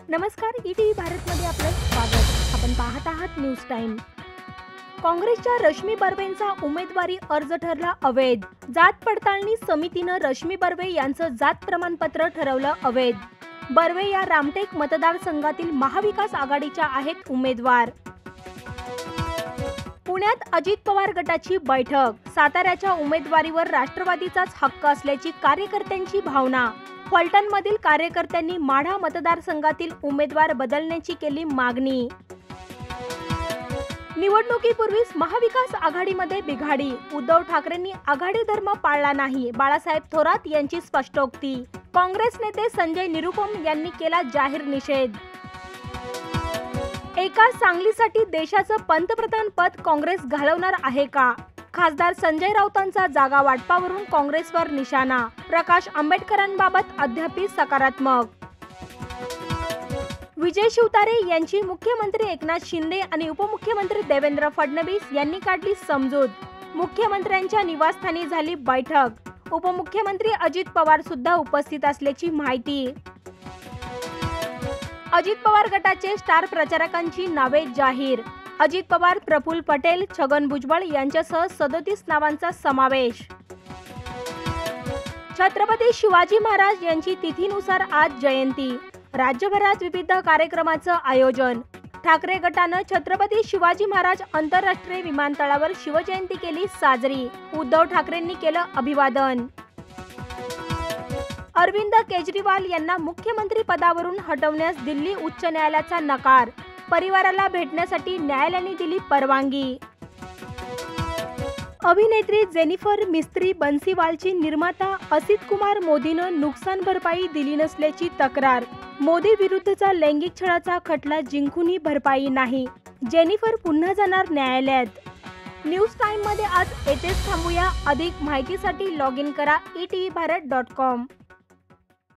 नमस्कार, ईटीव्ही भारतमध्ये आपलं स्वागत। आपण पाहत आहात न्यूज टाइम। काँग्रेसच्या रश्मी बर्वेंचा उमेदवारी अर्ज ठरला अवैध। जात पडताळणी समितीनं रश्मी बर्वे यांचं जात प्रमाणपत्र ठरवलं अवैध। बर्वे या रामटेक मतदारसंघातील महाविकास आघाडीच्या आहेत उमेदवार। पुण्यात अजित पवार गटाची बैठक। साताऱ्याच्या उमेदवारीवर राष्ट्रवादीचाच हक्क असल्याची कार्यकर्त्यांची भावना। फलटणमधील कार्यकर्त्यांनी माढा मतदारसंघातील उमेदवार बदलण्याची केली मागणी। निवडणुकीपूर्वीच महाविकास आघाडीमध्ये बिघाडी। उद्धव ठाकरेंनी आघाडी धर्म पाळला नाही, बाळासाहेब थोरात यांची स्पष्टोक्ती। काँग्रेस नेते संजय निरुपम यांनी केला जाहीर निषेध। एका सांगलीसाठी देशाचं पंतप्रधान पद काँग्रेस घालवणार आहे का? खासदार संजय राऊतांचा जागा वाटपावरून काँग्रेसवर निशाणा। प्रकाश आंबेडकरांबाबत अद्यापही सकारात्मक। विजय शिवतारे यांची मुख्यमंत्री एकनाथ शिंदे आणि उपमुख्यमंत्री देवेंद्र फडणवीस यांनी काढली समजूत। मुख्यमंत्र्यांच्या निवासस्थानी झाली बैठक। उपमुख्यमंत्री अजित पवार सुद्धा उपस्थित असल्याची माहिती। अजित पवार गटाचे स्टार प्रचारकांची नावे जाहीर। अजित पवार, प्रफुल्ल पटेल, छगन भुजबळ यांच्यासह 37 नावांचा समावेश। छत्रपती शिवाजी महाराज यांची तिथीनुसार आज जयंती। राज्यभरात विविध कार्यक्रमाचं आयोजन। ठाकरे गटानं छत्रपती शिवाजी महाराज आंतरराष्ट्रीय विमानतळावर शिवजयंती केली साजरी। उद्धव ठाकरेंनी केलं अभिवादन। अरविंद केजरीवाल यांना मुख्यमंत्री पदावरून हटवण्यास दिल्ली उच्च न्यायालयाचा नकार। परिवाराला भेटण्यासाठी न्यायालयाने दिली परवानगी। अभिनेत्री जेनिफर मिस्त्री बन्सीवालची निर्माता असित कुमार मोदीनं नुकसान भरपाई दिली नसल्याची तक्रार। मोदी विरुद्धचा लैंगिक छळाचा खटला जिंकूनही भरपाई नाही। जेनिफर पुन्हा जाणार न्यायालयात। न्यूज टाइम मध्ये आज येथेच थांबूया। अधिक माहितीसाठी लॉग इन करा etvbharat.com।